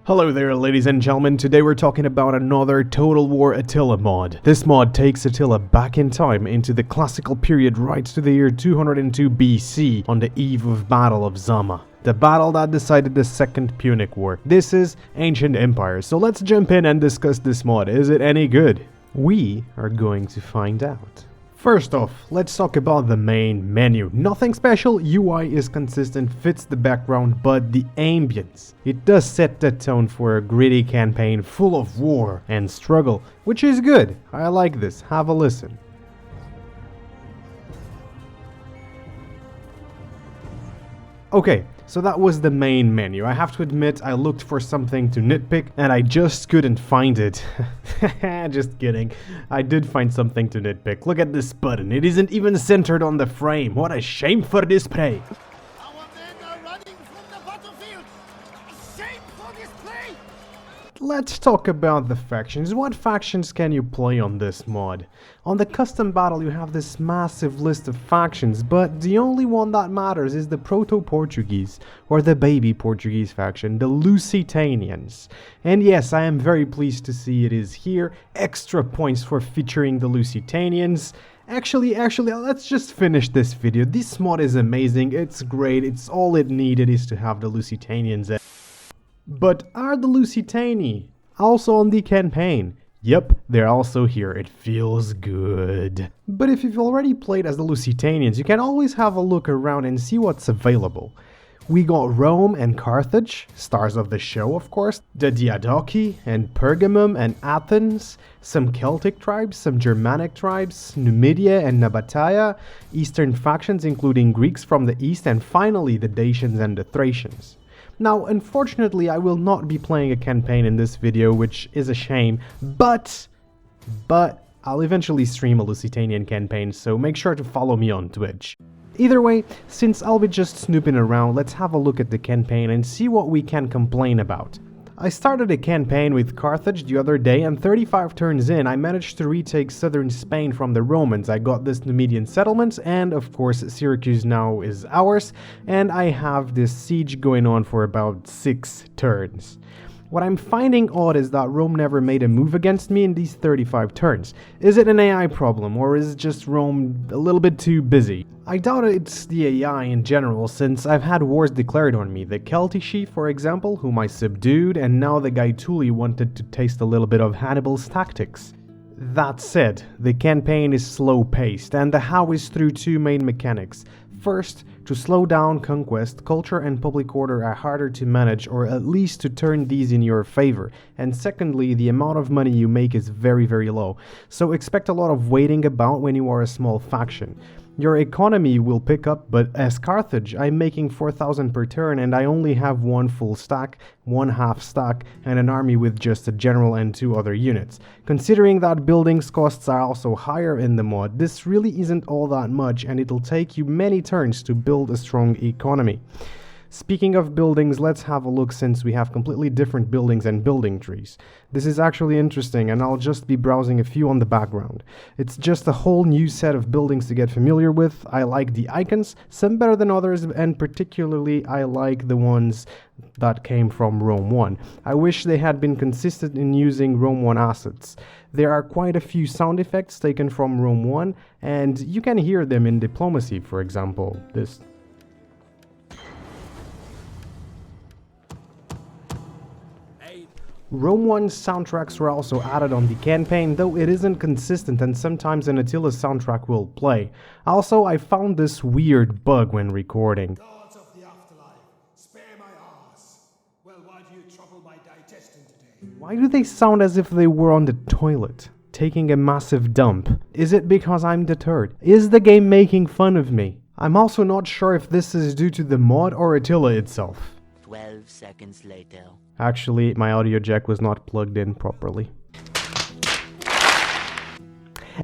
Hello there, ladies and gentlemen. Today we're talking about another Total War Attila mod. This mod takes Attila back in time into the classical period right to the year 202 BC on the eve of Battle of Zama. The battle that decided the Second Punic War. This is Ancient Empire, so let's jump in and discuss this mod. Is it any good? We are going to find out. First off, let's talk about the main menu. Nothing special, UI is consistent, fits the background, but the ambience. It does set the tone for a gritty campaign full of war and struggle, which is good. I like this. Have a listen. Okay, so that was the main menu. I have to admit, I looked for something to nitpick and I just couldn't find it. Just kidding. I did find something to nitpick. Look at this button. It isn't even centered on the frame. What a shame for display. Our men are running from the battlefield. Shame for display. Let's talk about the factions. What factions can you play on this mod? On the custom battle you have this massive list of factions, but the only one that matters is the Proto-Portuguese, or the baby Portuguese faction, the Lusitanians. And yes, I am very pleased to see it is here. Extra points for featuring the Lusitanians. Actually, let's just finish this video. This mod is amazing, it's great, it's all it needed is to have the Lusitanians. But are the Lusitani also on the campaign? Yep, they're also here. It feels good. But if you've already played as the Lusitanians, you can always have a look around and see what's available. We got Rome and Carthage, stars of the show of course, the Diadochi and Pergamum and Athens, some Celtic tribes, some Germanic tribes, Numidia and Nabatea, Eastern factions including Greeks from the east, and finally the Dacians and the Thracians. Now, unfortunately, I will not be playing a campaign in this video, which is a shame, but I'll eventually stream a Lusitanian campaign, so make sure to follow me on Twitch. Either way, since I'll be just snooping around, let's have a look at the campaign and see what we can complain about. I started a campaign with Carthage the other day, and 35 turns in, I managed to retake southern Spain from the Romans. I got this Numidian settlement, and of course Syracuse now is ours, and I have this siege going on for about 6 turns. What I'm finding odd is that Rome never made a move against me in these 35 turns. Is it an AI problem, or is just Rome a little bit too busy? I doubt it's the AI in general, since I've had wars declared on me. The Celtici, for example, whom I subdued, and now the Gaetuli wanted to taste a little bit of Hannibal's tactics. That said, the campaign is slow-paced, and the how is through 2 main mechanics. First, to slow down conquest, culture and public order are harder to manage, or at least to turn these in your favor. And secondly, the amount of money you make is very low, so expect a lot of waiting about when you are a small faction. Your economy will pick up, but as Carthage, I'm making 4,000 per turn and I only have 1 full stack, 1 half stack, and an army with just a general and 2 other units. Considering that buildings costs are also higher in the mod, this really isn't all that much, and it'll take you many turns to build a strong economy. Speaking of buildings, let's have a look, since we have completely different buildings and building trees. This is actually interesting, and I'll just be browsing a few on the background. It's just a whole new set of buildings to get familiar with. I like the icons, some better than others, and particularly I like the ones that came from Rome 1. I wish they had been consistent in using Rome 1 assets. There are quite a few sound effects taken from Rome 1, and you can hear them in diplomacy, for example, this. Rome 1's soundtracks were also added on the campaign, though it isn't consistent and sometimes an Attila soundtrack will play. Also, I found this weird bug when recording. Gods of the afterlife, spare my ass. Well, why do you trouble my digestion today? Why do they sound as if they were on the toilet, taking a massive dump? Is it because I'm deterred? Is the game making fun of me? I'm also not sure if this is due to the mod or Attila itself. 12 seconds later. Actually, my audio jack was not plugged in properly.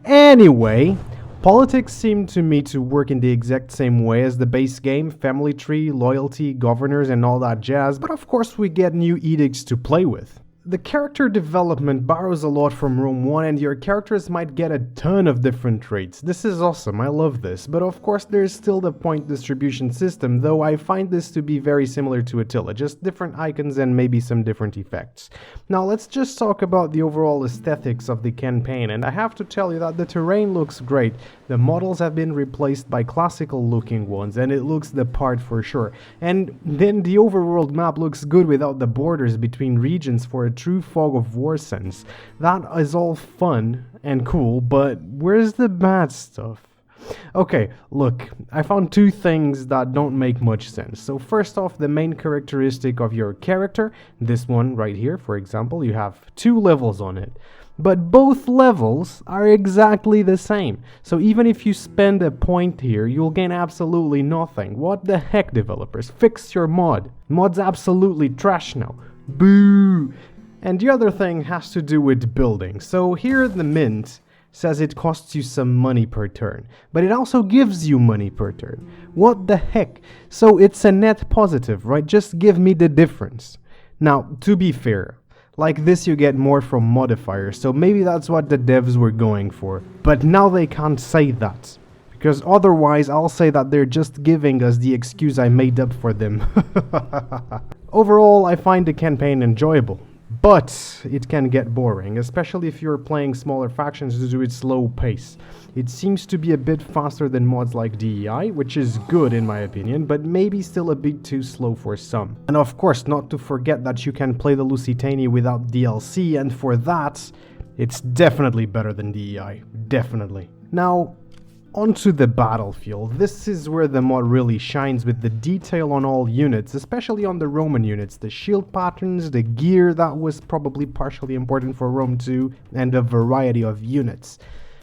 Anyway, politics seem to me to work in the exact same way as the base game, family tree, loyalty, governors and all that jazz, but of course we get new edicts to play with. The character development borrows a lot from Rome 1 and your characters might get a ton of different traits. This is awesome, I love this, but of course there's still the point distribution system, though I find this to be very similar to Attila, just different icons and maybe some different effects. Now let's just talk about the overall aesthetics of the campaign, and I have to tell you that the terrain looks great. The models have been replaced by classical looking ones and it looks the part for sure. And then the overworld map looks good without the borders between regions for a true fog of war sense. That is all fun and cool, but where's the bad stuff? Okay, look, I found two things that don't make much sense. So first off, the main characteristic of your character, this one right here, for example, you have 2 levels on it. But both levels are exactly the same. So even if you spend a point here, you'll gain absolutely nothing. What the heck, developers? Fix your mod. Mod's absolutely trash now. Boo! And the other thing has to do with building. So here the mint says it costs you some money per turn, but it also gives you money per turn. What the heck? So it's a net positive, right? Just give me the difference. Now, to be fair, like this you get more from modifiers, so maybe that's what the devs were going for. But now they can't say that, because otherwise I'll say that they're just giving us the excuse I made up for them. Overall, I find the campaign enjoyable, but it can get boring, especially if you're playing smaller factions due to its slow pace. It seems to be a bit faster than mods like DEI, which is good in my opinion, but maybe still a bit too slow for some. And of course, not to forget that you can play the Lusitania without DLC, and for that, it's definitely better than DEI. Definitely. Now, onto the battlefield. This is where the mod really shines with the detail on all units, especially on the Roman units, the shield patterns, the gear that was probably partially important for Rome 2, and a variety of units.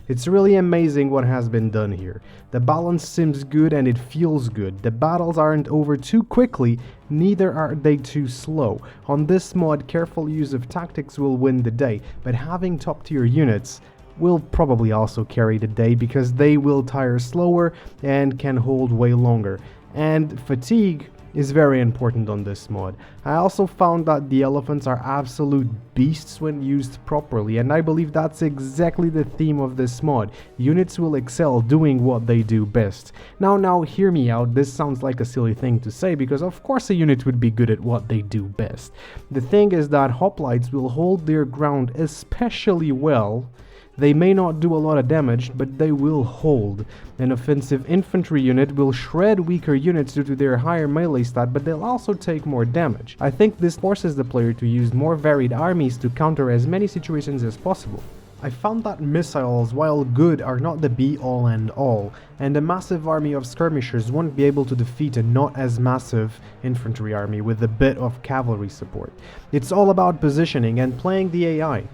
It's really amazing what has been done here. The balance seems good and it feels good. The battles aren't over too quickly, neither are they too slow. On this mod, careful use of tactics will win the day, but having top tier units will probably also carry the day because they will tire slower and can hold way longer. And fatigue is very important on this mod. I also found that the elephants are absolute beasts when used properly, and I believe that's exactly the theme of this mod. Units will excel doing what they do best. Now hear me out, this sounds like a silly thing to say because of course a unit would be good at what they do best. The thing is that hoplites will hold their ground especially well. They may not do a lot of damage, but they will hold. An offensive infantry unit will shred weaker units due to their higher melee stat, but they'll also take more damage. I think this forces the player to use more varied armies to counter as many situations as possible. I found that missiles, while good, are not the be-all and all, and a massive army of skirmishers won't be able to defeat a not as massive infantry army with a bit of cavalry support. It's all about positioning and playing the AI.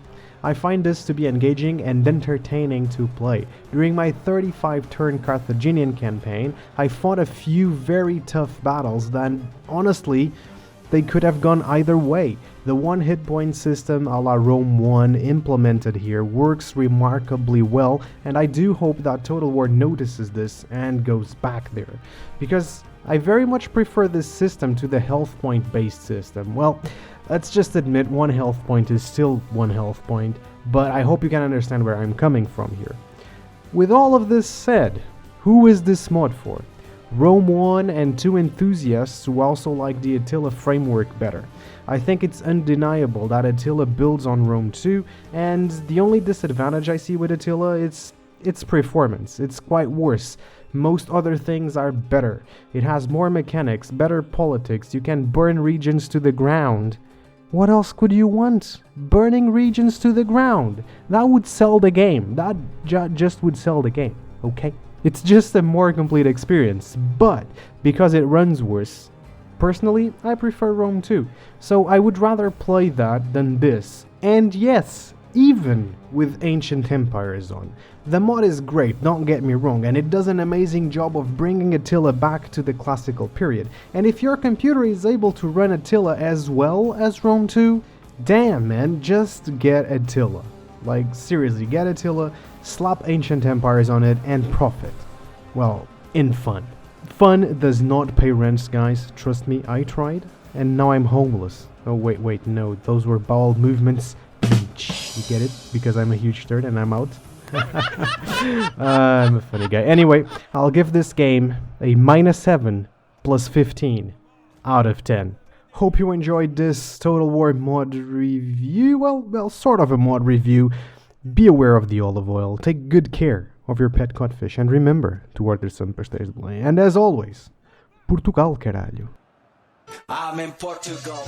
I find this to be engaging and entertaining to play. During my 35-turn Carthaginian campaign, I fought a few very tough battles that, honestly, they could have gone either way. The one hit point system a la Rome 1 implemented here works remarkably well, and I do hope that Total War notices this and goes back there, because I very much prefer this system to the health point based system. Well, let's just admit one health point is still one health point, but I hope you can understand where I'm coming from here. With all of this said, who is this mod for? Rome 1 and 2 enthusiasts who also like the Attila framework better. I think it's undeniable that Attila builds on Rome 2, and the only disadvantage I see with Attila is its performance. It's quite worse. Most other things are better. It has more mechanics, better politics, you can burn regions to the ground. What else could you want? Burning regions to the ground. That would sell the game. That just would sell the game, okay? It's just a more complete experience, but because it runs worse, personally, I prefer Rome 2. So I would rather play that than this. And yes, even with Ancient Empires on. The mod is great, don't get me wrong, and it does an amazing job of bringing Attila back to the classical period. And if your computer is able to run Attila as well as Rome 2, damn man, just get Attila. Like seriously, get Attila, slap Ancient Empires on it, and profit. Well, in fun. Fun does not pay rents, guys, trust me, I tried. and now I'm homeless. Oh wait, no, those were bowel movements. You get it? Because I'm a huge turd and I'm out. I'm a funny guy. Anyway, I'll give this game a -7 plus 15 out of 10. Hope you enjoyed this Total War mod review. Well, sort of a mod review. Be aware of the olive oil. Take good care of your pet codfish. And remember to order some pastéis de Belém. And as always, Portugal, caralho. I'm in Portugal.